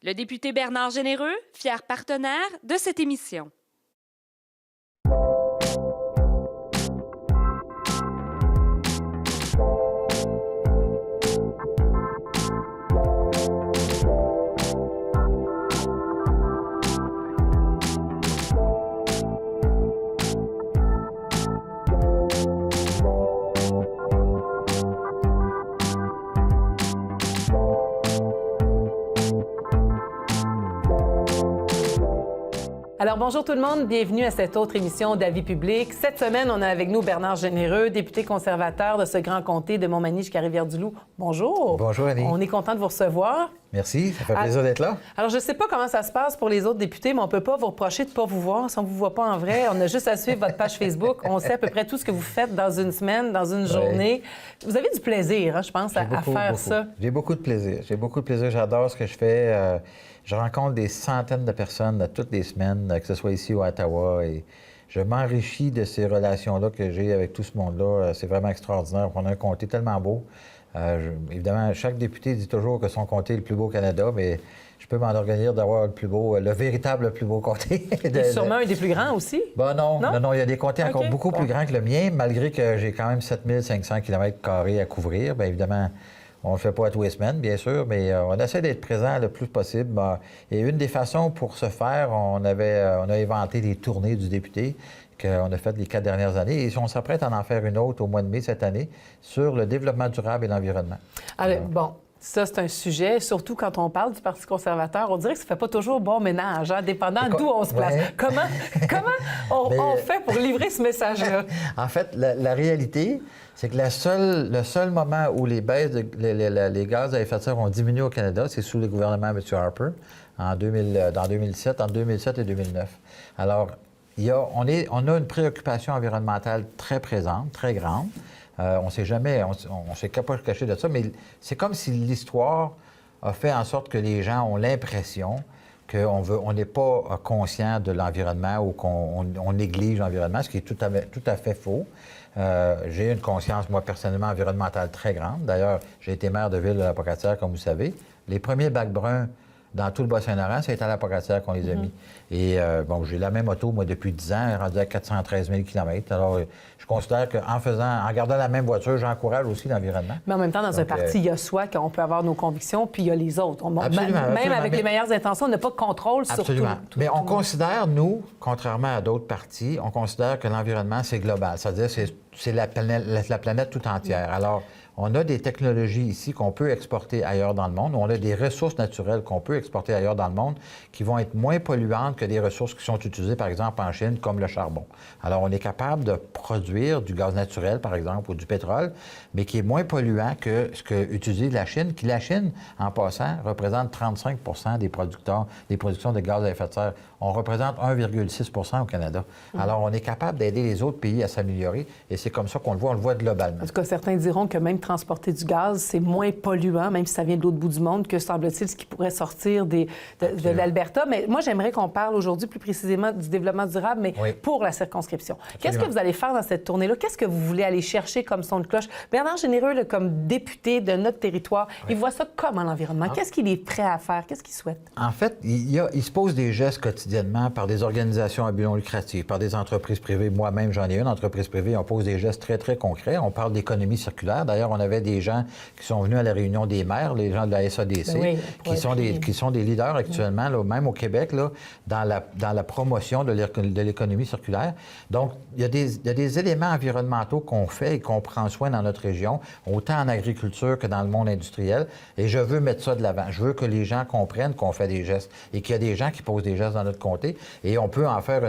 Le député Bernard Généreux, fier partenaire de cette émission. Alors, bonjour tout le monde, bienvenue à cette autre émission d'Avis public. Cette semaine, on a avec nous Bernard Généreux, député conservateur de ce grand comté de Montmagny jusqu'à Rivière-du-Loup. Bonjour. Bonjour, Annie. On est content de vous recevoir. Merci, ça fait plaisir d'être là. Alors, je ne sais pas comment ça se passe pour les autres députés, mais on ne peut pas vous reprocher de ne pas vous voir si on ne vous voit pas en vrai. On a juste à suivre votre page Facebook. On sait à peu près tout ce que vous faites dans une semaine, dans une journée. Vous avez du plaisir, hein, je pense, à faire ça. J'ai beaucoup de plaisir. J'adore ce que je fais. Je rencontre des centaines de personnes toutes les semaines, que ce soit ici ou à Ottawa, et je m'enrichis de ces relations-là que j'ai avec tout ce monde-là. C'est vraiment extraordinaire. On a un comté tellement beau. Évidemment, chaque député dit toujours que son comté est le plus beau au Canada, mais je peux m'enorgueillir d'avoir le véritable plus beau comté. Sûrement un des plus grands aussi? Ben non, il y a des comtés encore beaucoup plus grands que le mien, malgré que j'ai quand même 7500 km² à couvrir. Bien évidemment, on ne le fait pas à tous les semaines, bien sûr, mais on essaie d'être présent le plus possible. Et une des façons pour ce faire, on a inventé des tournées du député qu'on a faites les 4 dernières années. Et on s'apprête à en faire une autre au mois de mai cette année sur le développement durable et l'environnement. Alors, bon. Ça, c'est un sujet, surtout quand on parle du Parti conservateur. On dirait que ça ne fait pas toujours bon ménage, hein, dépendant d'où on se place. Ouais. Comment on fait pour livrer ce message-là? En fait, la réalité, c'est que le seul moment où les baisses les gaz à effet de serre ont diminué au Canada, c'est sous le gouvernement de M. Harper, dans 2007, entre 2007 et 2009. Alors, on a une préoccupation environnementale très présente, très grande. On ne s'est pas caché de ça, mais c'est comme si l'histoire a fait en sorte que les gens ont l'impression qu'on n'est pas conscient de l'environnement ou qu'on néglige l'environnement, ce qui est tout à fait faux. J'ai une conscience, moi, personnellement, environnementale très grande. D'ailleurs, j'ai été maire de ville de la Pocatière, comme vous savez. Les premiers bacs bruns dans tout le Bas-Saint-Laurent, c'est à la Pocatière qu'on les a mis. Et j'ai la même auto, moi, depuis 10 ans, rendue à 413 000 km. Alors, je considère en gardant la même voiture, j'encourage aussi l'environnement. Mais en même temps, dans un parti, il y a soit qu'on peut avoir nos convictions, puis il y a les autres. Même avec les meilleures intentions, on n'a pas de contrôle sur tout. Mais on considère, nous, contrairement à d'autres partis, on considère que l'environnement, c'est global. C'est-à-dire c'est la planète tout entière. Alors, on a des technologies ici qu'on peut exporter ailleurs dans le monde. On a des ressources naturelles qu'on peut exporter ailleurs dans le monde qui vont être moins polluantes que des ressources qui sont utilisées, par exemple, en Chine, comme le charbon. Alors, on est capable de produire du gaz naturel, par exemple, ou du pétrole, mais qui est moins polluant que ce que utilise la Chine, qui, la Chine, en passant, représente 35 des productions de gaz à effet de serre. On représente 1,6 au Canada. Alors, on est capable d'aider les autres pays à s'améliorer, et c'est comme ça qu'on le voit. On le voit globalement. En tout cas, certains diront que même transporter du gaz, c'est moins polluant, même si ça vient de l'autre bout du monde, que, semble-t-il, ce qui pourrait sortir de l'Alberta. Mais moi, j'aimerais qu'on parle aujourd'hui plus précisément du développement durable, mais pour la circonscription. Qu'est-ce que vous allez faire dans cette tournée-là? Qu'est-ce que vous voulez aller chercher comme son de cloche? Bernard Généreux, là, comme député de notre territoire, il voit ça comment, l'environnement? Qu'est-ce qu'il est prêt à faire? Qu'est-ce qu'il souhaite? En fait, il se pose des gestes quotidiennement par des organisations à but non lucratif, par des entreprises privées. Moi-même, j'en ai une entreprise privée. On pose des gestes très, très concrets. On parle d'économie circulaire. D'ailleurs, on avait des gens qui sont venus à la réunion des maires, les gens de la SADC, qui sont des leaders actuellement, là, même au Québec, là, dans la promotion de l'économie circulaire. Donc, il y a des éléments environnementaux qu'on fait et qu'on prend soin dans notre région, autant en agriculture que dans le monde industriel. Et je veux mettre ça de l'avant. Je veux que les gens comprennent qu'on fait des gestes et qu'il y a des gens qui posent des gestes dans notre comté. Et on peut en faire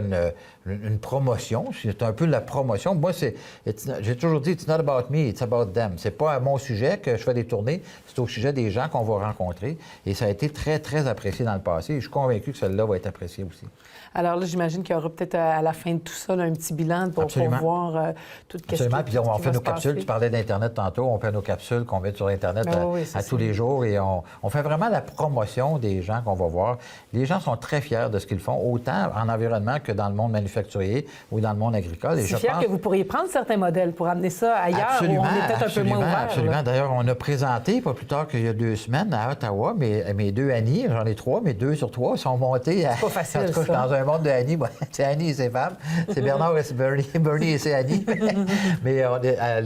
une promotion. C'est un peu la promotion. Moi, j'ai toujours dit, it's not about me, it's about them. C'est pas à mon sujet que je fais des tournées, c'est au sujet des gens qu'on va rencontrer. Et ça a été très, très apprécié dans le passé. Et je suis convaincu que celle-là va être appréciée aussi. Alors là, j'imagine qu'il y aura peut-être à la fin de tout ça là, un petit bilan pour voir tout ce qui Absolument. Puis on fait nos capsules. passer. Tu parlais d'Internet tantôt. On fait nos capsules qu'on met sur Internet à tous les jours. Et on fait vraiment la promotion des gens qu'on va voir. Les gens sont très fiers de ce qu'ils font, autant en environnement que dans le monde manufacturier ou dans le monde agricole. C'est fier que vous pourriez prendre certains modèles pour amener ça ailleurs, où on est peut-être un peu moins ouverts. Absolument. Là. D'ailleurs, on a présenté, pas plus tard qu'il y a 2 semaines, à Ottawa, mes 2 Annie, j'en ai 3, mais 2 sur 3 sont montés. C'est pas facile, en tout cas, je suis dans un monde de Annie. Bon, c'est Annie et ses femmes. C'est Bernard et c'est Bernie et c'est Annie. Mais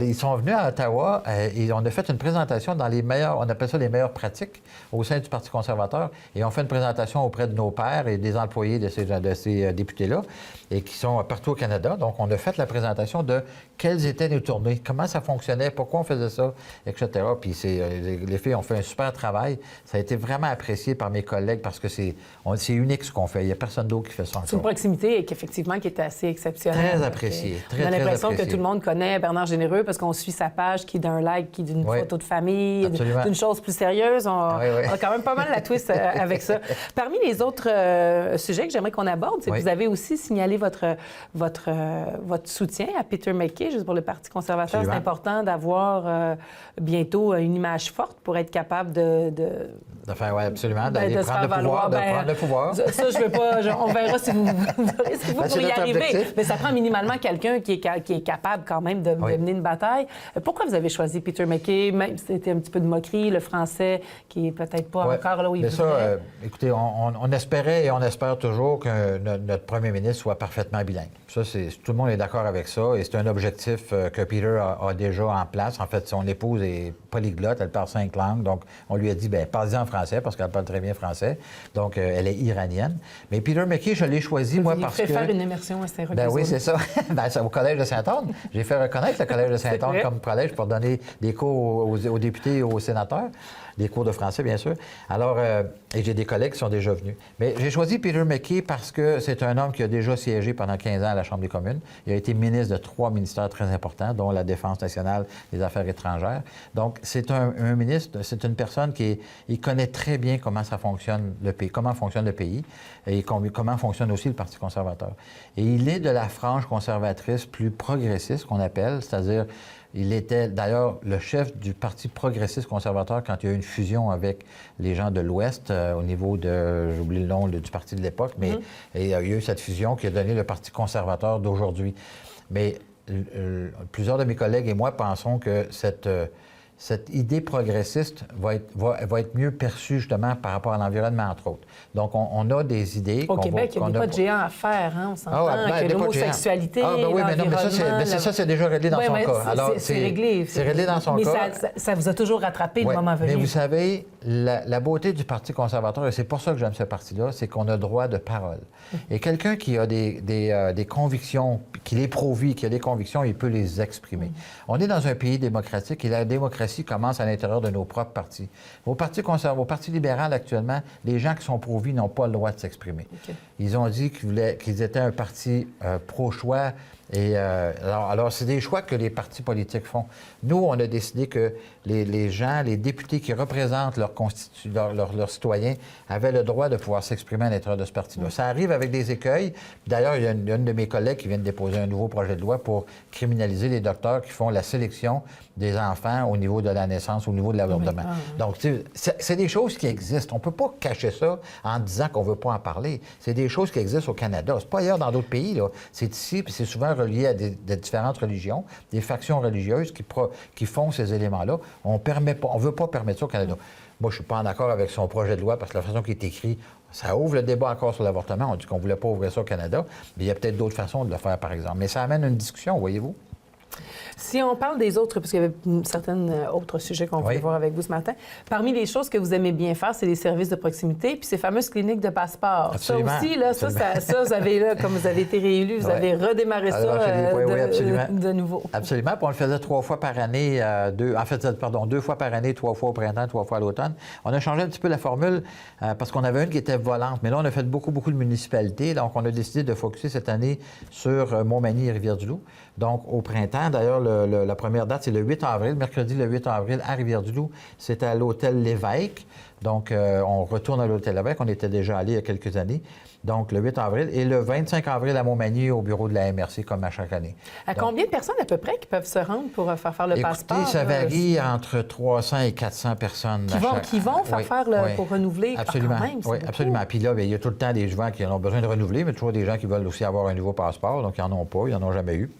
ils sont venus à Ottawa et on a fait une présentation dans les meilleures, on appelle ça les meilleures pratiques au sein du Parti conservateur. Et on fait une présentation auprès de nos pairs et des employés de ces députés-là et qui sont partout au Canada. Donc, on a fait la présentation de quelles étaient nos tournées, comment ça fonctionnait, pourquoi on faisait ça, etc. Puis les filles ont fait un super travail. Ça a été vraiment apprécié par mes collègues parce que c'est unique ce qu'on fait. Il n'y a personne d'autre qui fait ça encore. C'est une proximité qui est assez exceptionnelle. Très appréciée. On a l'impression que tout le monde connaît Bernard Généreux parce qu'on suit sa page qui est d'un like, qui est d'une photo de famille, d'une chose plus sérieuse. On a quand même pas mal la twist avec ça. Parmi les autres sujets que j'aimerais qu'on aborde, c'est que vous avez aussi signalé votre soutien à Peter MacKay, juste pour le Parti conservateur. Absolument. C'est important d'avoir bientôt une image forte pour être capable de faire, oui, absolument, d'aller de prendre le pouvoir. Ça, je veux pas. On verra si vous pourriez y arriver. Objectif. Mais ça prend minimalement quelqu'un qui est capable quand même de mener une bataille. Pourquoi vous avez choisi Peter MacKay, même si c'était un petit peu de moquerie, le français qui est peut-être pas encore là où il voudrait? Ça, écoutez, on espérait et on espère toujours que notre premier ministre soit parfaitement bilingue. Ça, tout le monde est d'accord avec ça et c'est un objectif que Peter a déjà en place. En fait, son épouse est polyglotte, elle parle 5 langues, donc on lui a dit, bien, parlez en français parce qu'elle parle très bien français. Donc, elle est iranienne. Mais Peter MacKay, je l'ai choisi, moi, parce que... Il fait faire une immersion à Saint-Roch. Ben oui, c'est ça. C'est au Collège de Saint-Anne. J'ai fait reconnaître le Collège de Saint-Anne comme collège pour donner des cours aux députés et aux sénateurs. Des cours de français, bien sûr. Alors, et j'ai des collègues qui sont déjà venus. Mais j'ai choisi Peter MacKay parce que c'est un homme qui a déjà siégé pendant 15 ans à la Chambre des communes. Il a été ministre de 3 ministères très importants, dont la Défense nationale, les Affaires étrangères. Donc, c'est un ministre, c'est une personne il connaît très bien comment ça fonctionne le pays, comment fonctionne le pays et comment fonctionne aussi le Parti conservateur. Et il est de la frange conservatrice plus progressiste, qu'on appelle, c'est-à-dire il était d'ailleurs le chef du Parti progressiste conservateur quand il y a eu une fusion avec les gens de l'Ouest au niveau de, j'oublie le nom du parti de l'époque, mais il y a eu cette fusion qui a donné le Parti conservateur d'aujourd'hui. Mais plusieurs de mes collègues et moi pensons que cette idée progressiste va être mieux perçue justement par rapport à l'environnement, entre autres. Donc, on a des idées. Au Québec, il n'y a pas de géant à faire, hein? On s'entend que l'homosexualité, oui, mais non, mais ça, c'est déjà réglé dans son cas. Alors, c'est réglé. C'est réglé dans son cas. Mais ça vous a toujours rattrapé le moment venu. Mais vous savez, la beauté du Parti conservateur, et c'est pour ça que j'aime ce parti-là, c'est qu'on a droit de parole. Et quelqu'un qui a des convictions, qui l'éprouve, qui a des convictions, il peut les exprimer. On est dans un pays démocratique et la démocratie commence à l'intérieur de nos propres partis. Au Parti libéral, actuellement, les gens qui sont pro-vie n'ont pas le droit de s'exprimer. Okay. Ils ont dit qu'ils étaient un parti pro-choix. Et alors, c'est des choix que les partis politiques font. Nous, on a décidé que les gens, les députés qui représentent leurs citoyens avaient le droit de pouvoir s'exprimer à l'intérieur de ce parti-là. Ça arrive avec des écueils. D'ailleurs, il y a une de mes collègues qui vient de déposer un nouveau projet de loi pour criminaliser les docteurs qui font la sélection des enfants au niveau de la naissance, au niveau de l'avortement. Donc, c'est des choses qui existent. On ne peut pas cacher ça en disant qu'on ne veut pas en parler. C'est des choses qui existent au Canada. C'est pas ailleurs dans d'autres pays, là. C'est ici, puis c'est souvent relié à des différentes religions, des factions religieuses qui font ces éléments-là. On ne veut pas permettre ça au Canada. Moi, je ne suis pas en accord avec son projet de loi parce que la façon qu'il est écrit, ça ouvre le débat encore sur l'avortement. On dit qu'on ne voulait pas ouvrir ça au Canada, mais il y a peut-être d'autres façons de le faire, par exemple. Mais ça amène une discussion, voyez-vous. Si on parle des autres, parce qu'il y avait certains autres sujets qu'on voulait voir avec vous ce matin, parmi les choses que vous aimez bien faire, c'est les services de proximité, puis ces fameuses cliniques de passeport. Absolument. Ça aussi, là, ça, vous avez, là, comme vous avez été réélu, vous avez redémarré ça de nouveau. Absolument. Puis on le faisait 3 fois par année, 2 fois par année, 3 fois au printemps, 3 fois à l'automne. On a changé un petit peu la formule parce qu'on avait une qui était volante, mais là, on a fait beaucoup de municipalités. Donc, on a décidé de focusser cette année sur Montmagny et Rivière-du-Loup. Donc, au printemps, d'ailleurs, la première date, c'est le 8 avril, mercredi le 8 avril à Rivière-du-Loup. C'est à l'Hôtel L'Évêque. Donc, on retourne à l'Hôtel L'Évêque. On était déjà allé il y a quelques années. Donc, le 8 avril. Et le 25 avril à Montmagny, au bureau de la MRC, comme à chaque année. Combien de personnes à peu près qui peuvent se rendre pour faire le passeport? Ça varie entre 300 et 400 personnes. Qui vont faire pour renouveler? Absolument. Quand même, oui, absolument. Puis là, bien, il y a tout le temps des gens qui en ont besoin de renouveler, mais toujours des gens qui veulent aussi avoir un nouveau passeport. Donc, ils n'en ont pas, ils n'en ont jamais eu.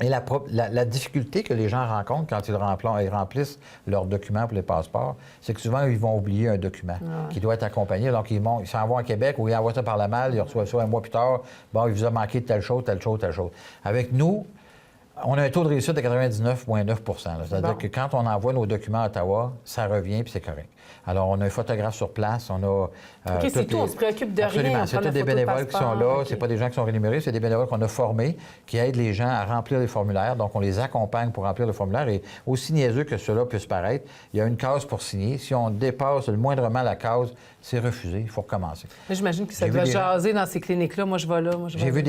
Et la difficulté que les gens rencontrent quand ils remplissent leurs documents pour les passeports, c'est que souvent, ils vont oublier un document qui doit être accompagné. Donc, ils s'en vont à Québec ou ils envoient ça par la malle, ils reçoivent ça un mois plus tard. Bon, il vous a manqué telle chose, telle chose, telle chose. Avec nous, on a un taux de réussite de 99,9 %. C'est-à-dire que quand on envoie nos documents à Ottawa, ça revient puis c'est correct. Alors, on a un photographe sur place, on a... OK, c'est tout, on se préoccupe de Absolument. rien. C'est tous des bénévoles qui sont là, c'est pas des gens qui sont rémunérés, c'est des bénévoles qu'on a formés, qui aident les gens à remplir les formulaires. Donc, on les accompagne pour remplir le formulaire. Et aussi niaiseux que cela puisse paraître, il y a une case pour signer. Si on dépasse le moindrement la case, c'est refusé, il faut recommencer. J'imagine que ça doit jaser dans ces cliniques-là. Moi, je vais là. J'ai vu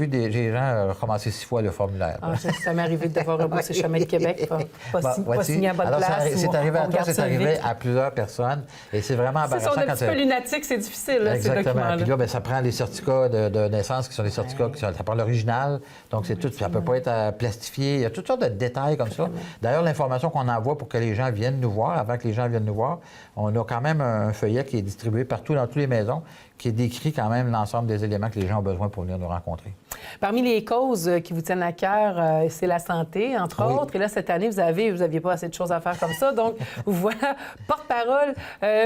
des gens recommencer 6 fois le formulaire. Ah, ça m'est arrivé de devoir rebrousser chemin de Québec, pas signer à bonne alors, place. C'est arrivé à toi, c'est arrivé à plusieurs personnes. Et c'est vraiment embarrassant. Si on est un petit peu lunatique, c'est difficile, là, ces documents-là. Puis là, bien, ça prend les certificats de naissance qui sont des certificats, ça prend l'original. Donc, c'est tout. Ça ne peut pas être plastifié. Il y a toutes sortes de détails comme ça. D'ailleurs, l'information qu'on envoie pour que les gens viennent nous voir, avant que les gens viennent nous voir, on a quand même un feuillet qui est distribué partout dans toutes les maisons, qui décrit quand même l'ensemble des éléments que les gens ont besoin pour venir nous rencontrer. Parmi les causes qui vous tiennent à cœur, c'est la santé, entre autres. Et là, cette année, vous n'aviez pas assez de choses à faire comme ça. Donc, vous voilà porte-parole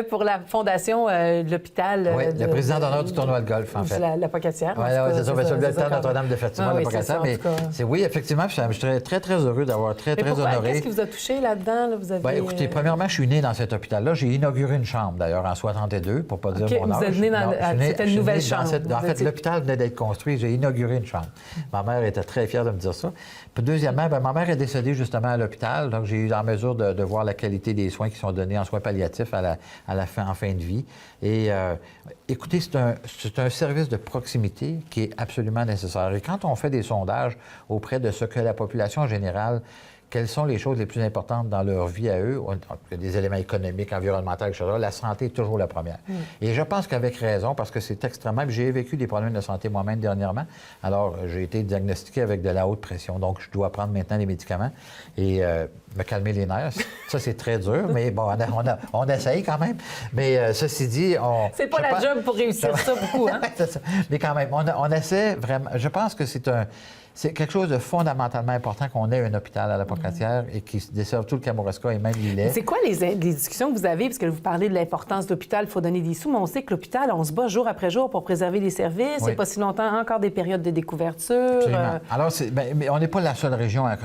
pour la fondation de l'hôpital. Oui, le président d'honneur du tournoi de golf, en fait. La Pocatière. Oui, c'est ça. C'est l'hôpital Notre-Dame de Fatima, la Pocatière. Mais oui, effectivement, je suis très, très heureux d'avoir très honoré. Qu'est-ce qui vous a touché là-dedans? Là, vous avez... Bien, écoutez, premièrement, je suis né dans cet hôpital-là. J'ai inauguré une chambre, d'ailleurs, en 62, pour ne pas dire mon âge. Vous êtes né dans... C'était une nouvelle chambre. En fait, l'hôpital venait d'être construit. J'ai inauguré une chambre. Ma mère était très fière de me dire ça. Puis deuxièmement, ma mère est décédée justement à l'hôpital. Donc, j'ai eu en mesure de voir la qualité des soins qui sont donnés en soins palliatifs en fin de vie. Et écoutez, c'est un service de proximité qui est absolument nécessaire. Et quand on fait des sondages auprès de ce que la population générale, quelles sont les choses les plus importantes dans leur vie à eux, des éléments économiques, environnementaux, etc., la santé est toujours la première. Et je pense qu'avec raison, parce que c'est extrêmement... J'ai vécu des problèmes de santé moi-même dernièrement. Alors, j'ai été diagnostiqué avec de la haute pression. Donc, je dois prendre maintenant des médicaments et me calmer les nerfs. Ça, c'est très dur, mais bon, on essaye quand même. Mais ceci dit, c'est pas la job pour réussir ça beaucoup, hein? C'est ça. Mais quand même, on essaie vraiment... Je pense que c'est quelque chose de fondamentalement important qu'on ait un hôpital à la Pocatière et qui desserve tout le Kamouraska et même l'îlet. C'est quoi les discussions que vous avez? Parce que vous parlez de l'importance de l'hôpital, il faut donner des sous, mais on sait que l'hôpital, on se bat jour après jour pour préserver les services. Oui. Il n'y a pas si longtemps, encore des périodes de découverture. Absolument. Alors, mais on n'est pas la seule région à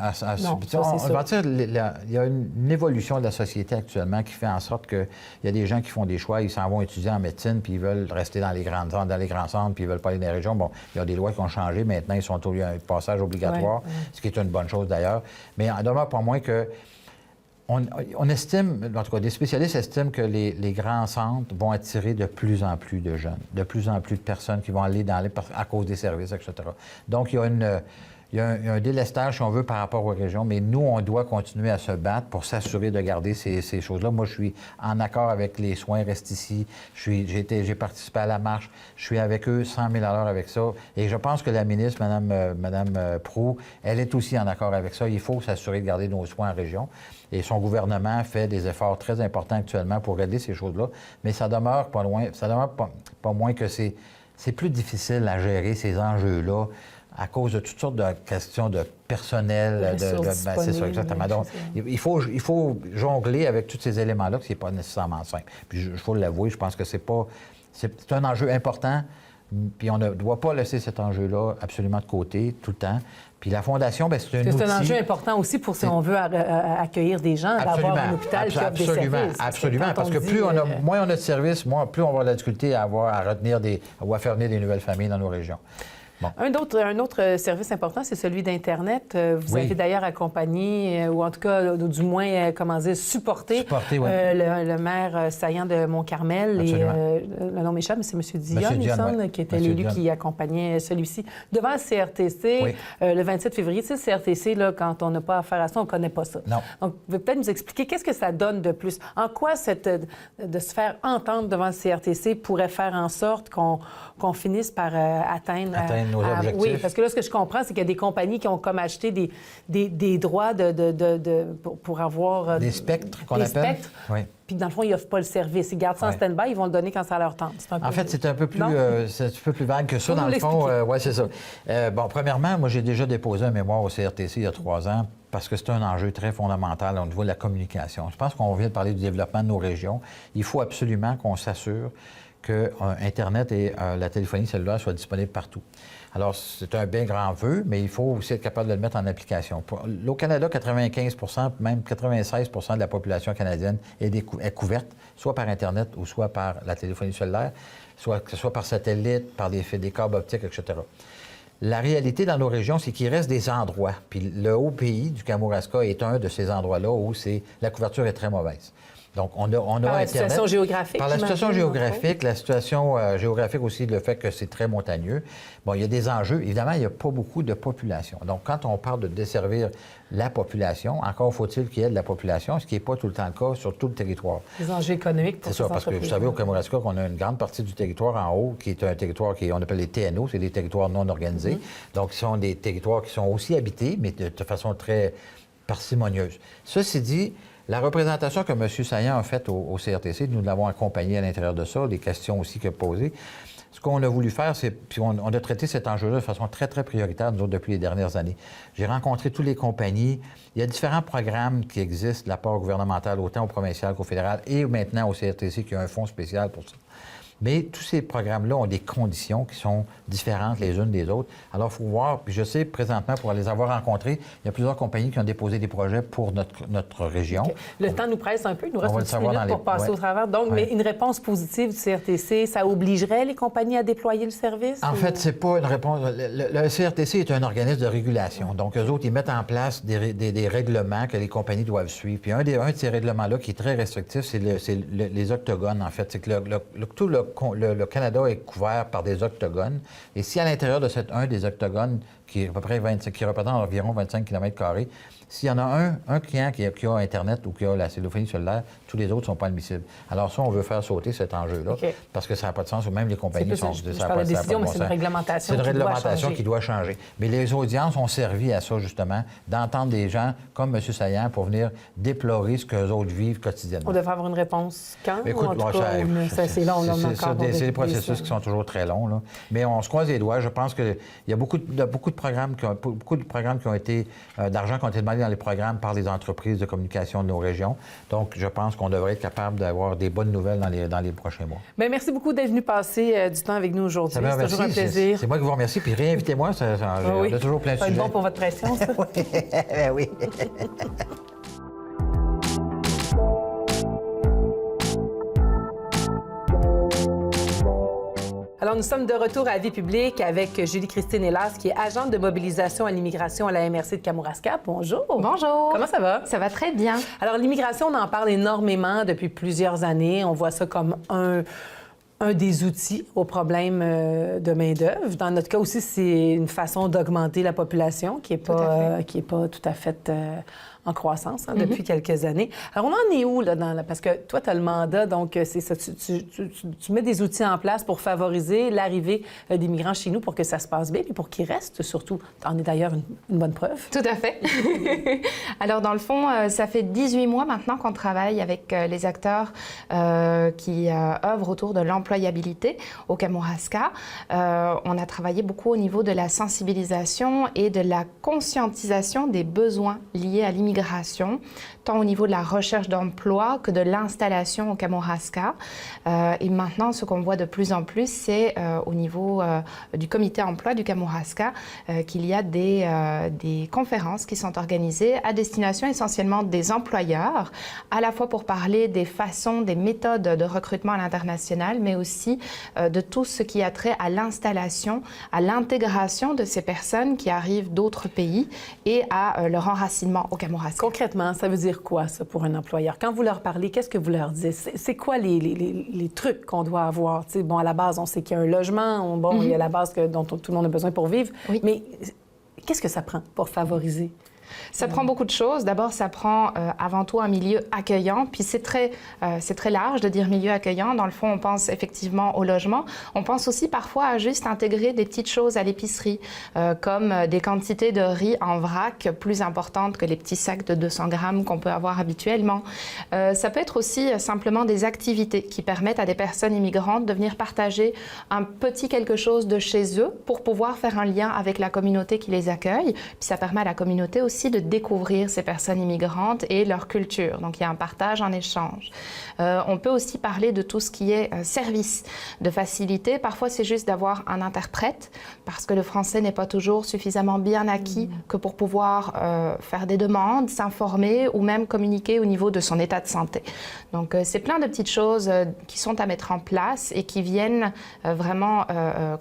non, on va dire, il y a une évolution de la société actuellement qui fait en sorte qu'il y a des gens qui font des choix, ils s'en vont étudier en médecine, puis ils veulent rester dans les grands centres, puis ils veulent pas aller dans les régions. Bon, il y a des lois qui ont changé. Maintenant, ils sont au passage obligatoire, ce qui est une bonne chose d'ailleurs. Mais en demeure pas moins que on estime, en tout cas des spécialistes estiment que les grands centres vont attirer de plus en plus de jeunes, de plus en plus de personnes qui vont aller à cause des services, etc. Donc, il y a un délestage, si on veut, par rapport aux régions, mais nous, on doit continuer à se battre pour s'assurer de garder ces choses-là. Moi, je suis en accord avec les soins Reste ici. J'ai participé à la marche. Je suis avec eux 100 000 à l'heure avec ça. Et je pense que la ministre, Mme Proulx, elle est aussi en accord avec ça. Il faut s'assurer de garder nos soins en région. Et son gouvernement fait des efforts très importants actuellement pour aider ces choses-là. Mais ça demeure pas moins que c'est plus difficile à gérer ces enjeux-là à cause de toutes sortes de questions de personnel. C'est ça, exactement. Donc, il faut jongler avec tous ces éléments-là, ce qui n'est pas nécessairement simple. Puis, il faut l'avouer, je pense que c'est un enjeu important, puis on ne doit pas laisser cet enjeu-là absolument de côté tout le temps. Puis la Fondation, bien, c'est un outil... C'est un enjeu important aussi pour si on veut accueillir des gens, d'avoir un hôpital qui offre des services. Absolument, parce que moins on a de services, plus on va avoir de la difficulté à retenir ou à faire venir des nouvelles familles dans nos régions. Bon. Un autre service important, c'est celui d'Internet. Vous avez d'ailleurs accompagné, ou en tout cas, du moins, supporté le maire saillant de Mont-Carmel. Et le nom m'échappe, mais c'est M. Dion, il semble, qui était l'élu qui accompagnait celui-ci devant le CRTC le 27 février. Tu sais, le CRTC, là, quand on n'a pas affaire à ça, on ne connaît pas ça. Non. Donc, vous pouvez peut-être nous expliquer qu'est-ce que ça donne de plus? En quoi de se faire entendre devant le CRTC pourrait faire en sorte qu'on finisse par atteindre nos objectifs. Oui, parce que là, ce que je comprends, c'est qu'il y a des compagnies qui ont comme acheté des droits pour avoir... Des spectres qu'on appelle. Des spectres. Oui. Puis, dans le fond, ils n'offrent pas le service. Ils gardent ça en stand-by, ils vont le donner quand ça leur tente. En fait, c'est un peu plus vague que ça, dans le fond. Oui, c'est ça. Bon, premièrement, moi, j'ai déjà déposé un mémoire au CRTC il y a 3 ans parce que c'est un enjeu très fondamental au niveau de la communication. Je pense qu'on vient de parler du développement de nos régions. Il faut absolument qu'on s'assure que Internet et la téléphonie cellulaire soient disponibles partout. Alors, c'est un bien grand vœu, mais il faut aussi être capable de le mettre en application. Au Canada, 95 même 96 de la population canadienne est couverte, soit par Internet ou soit par la téléphonie cellulaire, que ce soit par satellite, par des câbles optiques, etc. La réalité dans nos régions, c'est qu'il reste des endroits. Puis le Haut-Pays du Kamouraska est un de ces endroits-là où la couverture est très mauvaise. Donc, on a par Internet. la situation géographique. Par la situation géographique, la situation géographique aussi, le fait que c'est très montagneux. Bon, il y a des enjeux. Évidemment, il n'y a pas beaucoup de population. Donc, quand on parle de desservir la population, encore faut-il qu'il y ait de la population, ce qui n'est pas tout le temps le cas sur tout le territoire. Les enjeux économiques pour C'est ça, parce que vous savez, au Kamouraska, qu'on a une grande partie du territoire en haut, qui est un territoire qu'on appelle les TNO, c'est des territoires non organisés. Donc, ce sont des territoires qui sont aussi habités, mais de façon très parcimonieuse. Ceci dit, la représentation que M. Saillant a faite au CRTC, nous l'avons accompagné à l'intérieur de ça, des questions aussi qu'il a posées. Ce qu'on a voulu faire, c'est, puis on a traité cet enjeu-là de façon très, très prioritaire, nous autres, depuis les dernières années. J'ai rencontré toutes les compagnies. Il y a différents programmes qui existent de la part gouvernementale, autant au provincial qu'au fédéral, et maintenant au CRTC, qui a un fonds spécial pour ça. Mais tous ces programmes-là ont des conditions qui sont différentes les unes des autres. Alors, il faut voir, puis je sais présentement, pour les avoir rencontrés, il y a plusieurs compagnies qui ont déposé des projets pour notre région. Okay. Le temps nous presse un peu, il nous reste une petite minute pour passer au travers. Donc, mais une réponse positive du CRTC, ça obligerait les compagnies à déployer le service? En fait, c'est pas une réponse. Le CRTC est un organisme de régulation. Donc, eux autres, ils mettent en place des règlements que les compagnies doivent suivre. Puis un de ces règlements-là qui est très restrictif, c'est les octogones, en fait. C'est que tout le Canada est couvert par des octogones. Et si à l'intérieur de un des octogones, qui est à peu près qui représente environ 25 km², s'il y en a un client qui a Internet ou qui a la téléphonie cellulaire, tous les autres ne sont pas admissibles. Alors ça, on veut faire sauter cet enjeu-là, parce que ça n'a pas de sens, ou même les compagnies sont... Je parle de décision, mais c'est une réglementation qui doit changer. C'est une réglementation qui doit changer. Mais les audiences ont servi à ça, justement, d'entendre des gens comme M. Saillant pour venir déplorer ce qu'eux autres vivent quotidiennement. On devrait avoir une réponse quand? Écoute, c'est long, c'est des processus qui sont toujours très longs, là. Mais on se croise les doigts. Je pense qu'il y a beaucoup de programmes qui ont été... d'argent qui ont été demandés dans les programmes par les entreprises de communication de nos régions. Donc, je pense qu'on devrait être capable d'avoir des bonnes nouvelles dans les prochains mois. Bien, merci beaucoup d'être venu passer du temps avec nous aujourd'hui. C'est toujours un plaisir. C'est moi qui vous remercie. Puis réinvitez-moi. On a toujours plein de sujets. Ça va être bon pour votre pression, ça? Oui. Alors, nous sommes de retour à Vie publique avec Julie-Christine Hélas, qui est agente de mobilisation à l'immigration à la MRC de Kamouraska. Bonjour. Bonjour. Comment ça va? Ça va très bien. Alors, l'immigration, on en parle énormément depuis plusieurs années. On voit ça comme un des outils au problème de main-d'œuvre. Dans notre cas aussi, c'est une façon d'augmenter la population qui n'est pas tout à fait en croissance depuis quelques années. Alors, on en est où, là, parce que toi, tu as le mandat, donc c'est ça, tu mets des outils en place pour favoriser l'arrivée des migrants chez nous pour que ça se passe bien et pour qu'ils restent, surtout. Tu en es d'ailleurs une bonne preuve. Tout à fait. Alors, dans le fond, ça fait 18 mois maintenant qu'on travaille avec les acteurs qui œuvrent autour de l'employabilité au Kamouraska. On a travaillé beaucoup au niveau de la sensibilisation et de la conscientisation des besoins liés à l'immigration, tant au niveau de la recherche d'emploi que de l'installation au Kamouraska. Et maintenant, ce qu'on voit de plus en plus, c'est au niveau du comité emploi du Kamouraska qu'il y a des conférences qui sont organisées à destination essentiellement des employeurs, à la fois pour parler des façons, des méthodes de recrutement à l'international, mais aussi de tout ce qui a trait à l'installation, à l'intégration de ces personnes qui arrivent d'autres pays et à leur enracinement au Kamouraska. Concrètement, ça veut dire quoi, ça, pour un employeur? Quand vous leur parlez, qu'est-ce que vous leur dites? C'est quoi les trucs qu'on doit avoir? T'sais, bon, à la base, on sait qu'il y a un logement, il y a la base dont tout le monde a besoin pour vivre, mais qu'est-ce que ça prend pour favoriser Ça prend beaucoup de choses. D'abord, ça prend avant tout un milieu accueillant. Puis c'est très large de dire milieu accueillant. Dans le fond, on pense effectivement au logement. On pense aussi parfois à juste intégrer des petites choses à l'épicerie, comme des quantités de riz en vrac plus importantes que les petits sacs de 200 grammes qu'on peut avoir habituellement. Ça peut être aussi simplement des activités qui permettent à des personnes immigrantes de venir partager un petit quelque chose de chez eux pour pouvoir faire un lien avec la communauté qui les accueille. Puis ça permet à la communauté aussi de découvrir ces personnes immigrantes et leur culture. Donc il y a un partage, un échange. On peut aussi parler de tout ce qui est service, de facilité. Parfois c'est juste d'avoir un interprète parce que le français n'est pas toujours suffisamment bien acquis que pour pouvoir faire des demandes, s'informer ou même communiquer au niveau de son état de santé. Donc c'est plein de petites choses qui sont à mettre en place et qui viennent vraiment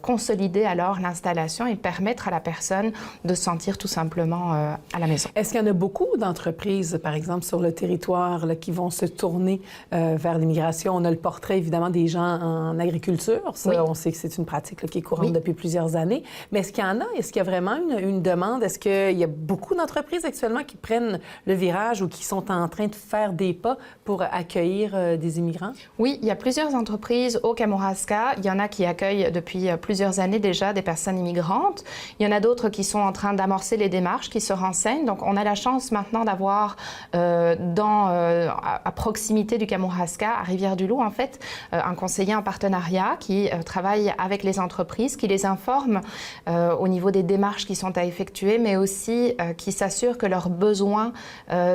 consolider alors l'installation et permettre à la personne de se sentir tout simplement à la maison. Est-ce qu'il y en a beaucoup d'entreprises, par exemple, sur le territoire là, qui vont se tourner vers l'immigration? On a le portrait, évidemment, des gens en agriculture. Ça, oui. On sait que c'est une pratique là, qui est courante depuis plusieurs années. Mais est-ce qu'il y en a? Est-ce qu'il y a vraiment une demande? Est-ce qu'il y a beaucoup d'entreprises actuellement qui prennent le virage ou qui sont en train de faire des pas pour accueillir des immigrants? Oui, il y a plusieurs entreprises au Kamouraska. Il y en a qui accueillent depuis plusieurs années déjà des personnes immigrantes. Il y en a d'autres qui sont en train d'amorcer les démarches, qui se renseignent. Donc, on a la chance maintenant d'avoir à proximité du Kamouraska, à Rivière-du-Loup, en fait, un conseiller en partenariat qui travaille avec les entreprises, qui les informe au niveau des démarches qui sont à effectuer, mais aussi qui s'assure que leurs besoins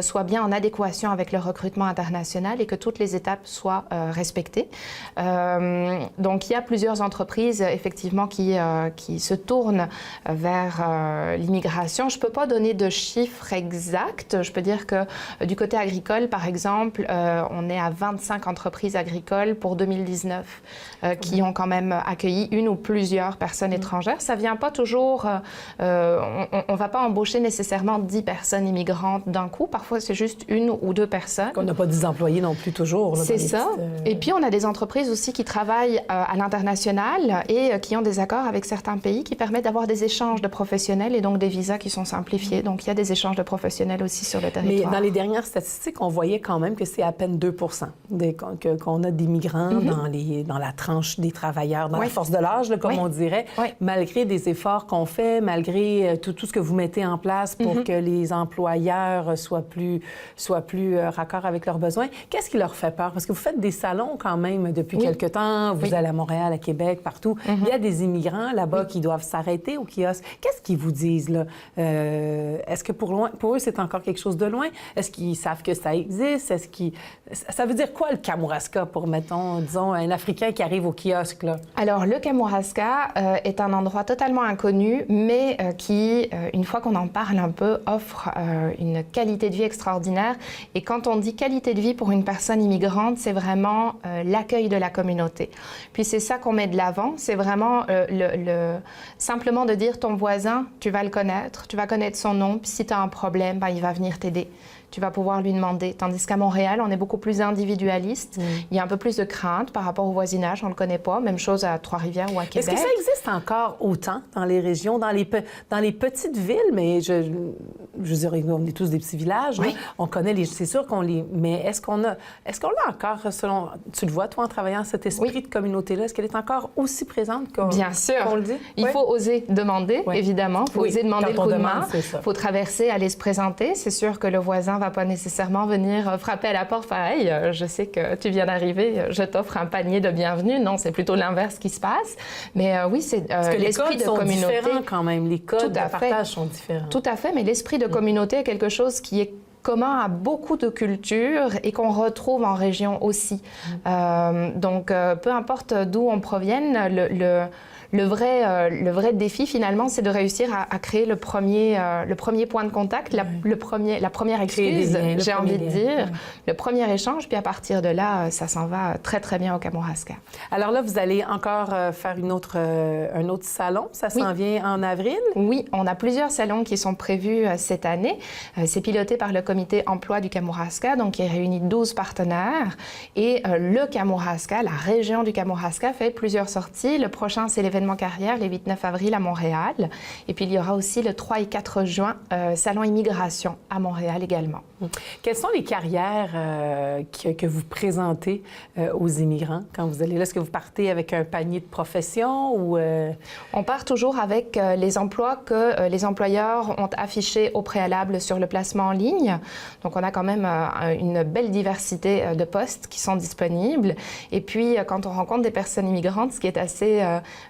soient bien en adéquation avec le recrutement international et que toutes les étapes soient respectées. Donc, il y a plusieurs entreprises, effectivement, qui se tournent vers l'immigration. Je ne peux pas donner de chiffres exacts. Je peux dire que du côté agricole, par exemple, on est à 25 entreprises agricoles pour 2019 qui ont quand même accueilli une ou plusieurs personnes étrangères. Ça ne vient pas toujours... on ne va pas embaucher nécessairement 10 personnes immigrantes d'un coup. Parfois, c'est juste une ou deux personnes. On n'a pas 10 employés non plus toujours. C'est ça. Et puis, on a des entreprises aussi qui travaillent à l'international et qui ont des accords avec certains pays qui permettent d'avoir des échanges de professionnels et donc des visas qui sont simplifiés. Donc, il y a des échanges de professionnels aussi sur le territoire. Mais dans les dernières statistiques, on voyait quand même que c'est à peine 2 qu'on a des migrants dans la tranche des travailleurs, dans la force de l'âge, comme on dirait, malgré des efforts qu'on fait, malgré tout ce que vous mettez en place pour que les employeurs soient plus raccords avec leurs besoins. Qu'est-ce qui leur fait peur? Parce que vous faites des salons quand même depuis quelque temps. Vous allez à Montréal, à Québec, partout. Il y a des immigrants là-bas qui doivent s'arrêter au kiosque. Qu'est-ce qu'ils vous disent, là? Est-ce que pour eux, c'est encore quelque chose de loin? Est-ce qu'ils savent que ça existe? Ça veut dire quoi, le Kamouraska, pour, disons, un Africain qui arrive au kiosque, là? Alors, le Kamouraska est un endroit totalement inconnu, mais qui, une fois qu'on en parle un peu, offre une qualité de vie extraordinaire. Et quand on dit qualité de vie pour une personne immigrante, c'est vraiment l'accueil de la communauté. Puis c'est ça qu'on met de l'avant, c'est vraiment simplement de dire ton voisin, tu vas le connaître, tu vas connaître son nom, puis si tu as un problème, il va venir t'aider. Tu vas pouvoir lui demander. Tandis qu'à Montréal, on est beaucoup plus individualiste. Il y a un peu plus de crainte par rapport au voisinage. On ne le connaît pas. Même chose à Trois-Rivières ou à Québec. Est-ce que ça existe encore autant dans les régions, dans les petites villes? Mais je veux dire, on est tous des petits villages. Oui. On connaît c'est sûr qu'on les... Mais est-ce qu'on l'a encore, selon... Tu le vois, toi, en travaillant cet esprit de communauté-là, est-ce qu'elle est encore aussi présente qu'on Bien sûr. Qu'on le dit? Il faut oser demander, évidemment. Il faut oser demander le coup de main. Il faut traverser, aller se présenter. C'est sûr que le voisin va pas nécessairement venir frapper à la porte. Hey, je sais que tu viens d'arriver, je t'offre un panier de bienvenue. Non, c'est plutôt l'inverse qui se passe. Mais oui, c'est l'esprit de communauté. Les codes sont différents quand même. Les codes de partage sont différents. Tout à fait, mais l'esprit de communauté est quelque chose qui est commun à beaucoup de cultures et qu'on retrouve en région aussi. Donc, peu importe d'où on provienne, le vrai défi, finalement, c'est de réussir à créer le premier point de contact, la première excuse, j'ai envie de dire, le premier échange, puis à partir de là, ça s'en va très, très bien au Kamouraska. Alors là, vous allez encore faire un autre salon, ça s'en vient en avril? Oui, on a plusieurs salons qui sont prévus cette année. C'est piloté par le comité emploi du Kamouraska, donc qui réunit 12 partenaires. Et le Kamouraska, la région du Kamouraska, fait plusieurs sorties. Le prochain, c'est l'événement carrière, les 8-9 avril à Montréal. Et puis, il y aura aussi le 3 et 4 juin, Salon Immigration à Montréal également. Quelles sont les carrières que vous présentez aux immigrants quand vous allez là? Est-ce que vous partez avec un panier de professions ou... On part toujours avec les emplois que les employeurs ont affichés au préalable sur le placement en ligne. Donc, on a quand même une belle diversité de postes qui sont disponibles. Et puis, quand on rencontre des personnes immigrantes, ce qui est assez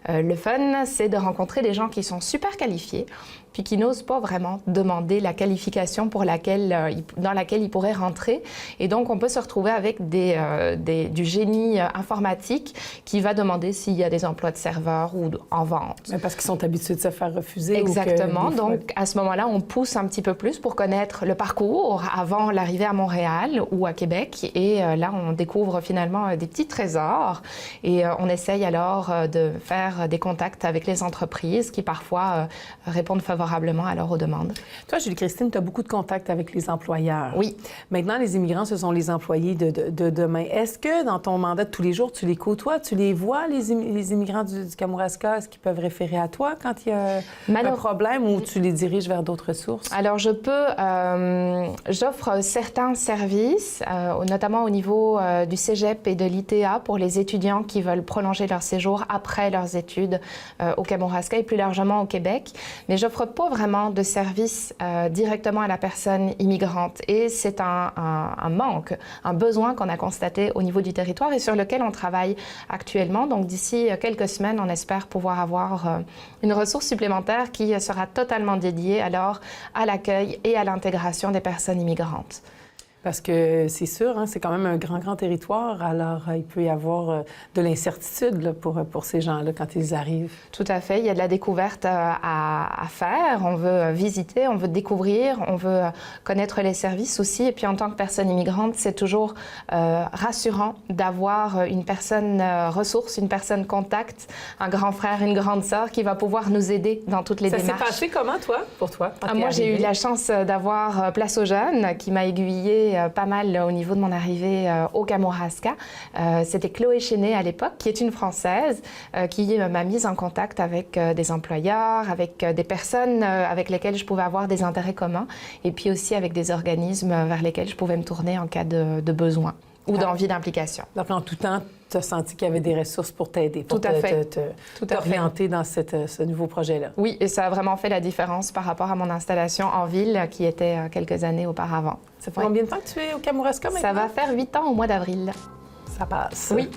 le fun, c'est de rencontrer des gens qui sont super qualifiés, puis qui n'osent pas vraiment demander la qualification dans laquelle ils pourraient rentrer. Et donc, on peut se retrouver avec du génie informatique qui va demander s'il y a des emplois de serveur ou en vente. Mais parce qu'ils sont habitués de se faire refuser. Exactement. Donc, à ce moment-là, on pousse un petit peu plus pour connaître le parcours avant l'arrivée à Montréal ou à Québec. Et là, on découvre finalement des petits trésors. Et on essaye alors de faire des contacts avec les entreprises qui parfois répondent favorablement alors aux demandes. Toi, Julie-Christine, tu as beaucoup de contacts avec les employeurs. Oui. Maintenant, les immigrants, ce sont les employés de demain. Est-ce que dans ton mandat de tous les jours, tu les côtoies, tu les vois, les immigrants du Kamouraska? Est-ce qu'ils peuvent référer à toi quand il y a un problème ou tu les diriges vers d'autres sources? Alors, j'offre certains services, notamment au niveau du cégep et de l'ITA pour les étudiants qui veulent prolonger leur séjour après leurs études au Kamouraska et plus largement au Québec. Mais j'offre pas vraiment de service directement à la personne immigrante. Et c'est un manque, un besoin qu'on a constaté au niveau du territoire et sur lequel on travaille actuellement. Donc, d'ici quelques semaines, on espère pouvoir avoir une ressource supplémentaire qui sera totalement dédiée alors à l'accueil et à l'intégration des personnes immigrantes. Parce que c'est sûr, hein, c'est quand même un grand territoire, alors il peut y avoir de l'incertitude là, pour ces gens-là quand ils arrivent. Tout à fait. Il y a de la découverte à faire. On veut visiter, on veut découvrir, on veut connaître les services aussi. Et puis en tant que personne immigrante, c'est toujours rassurant d'avoir une personne ressource, une personne contact, un grand frère, une grande sœur qui va pouvoir nous aider dans toutes les démarches. Ça s'est passé comment, pour toi? Moi, j'ai eu la chance d'avoir Place aux Jeunes qui m'a aiguillée pas mal au niveau de mon arrivée au Kamouraska. C'était Chloé Chénet à l'époque, qui est une Française, qui m'a mise en contact avec des employeurs, avec des personnes avec lesquelles je pouvais avoir des intérêts communs, et puis aussi avec des organismes vers lesquels je pouvais me tourner en cas de besoin ou d'envie d'implication. Donc, en tout temps, tu as senti qu'il y avait des ressources pour t'aider, pour t'orienter dans ce nouveau projet-là. Oui, et ça a vraiment fait la différence par rapport à mon installation en ville qui était quelques années auparavant. Ça fait combien de temps que tu es au Kamouraska maintenant? Ça va faire 8 ans au mois d'avril. Ça passe. Oui.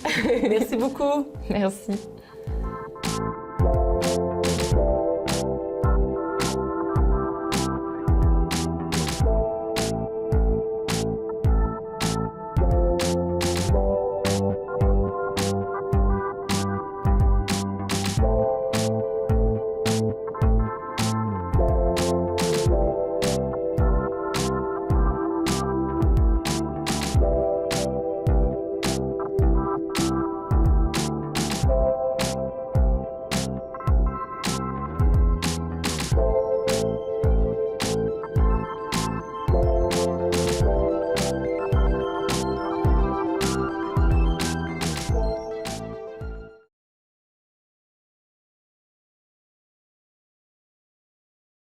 Merci beaucoup. Merci.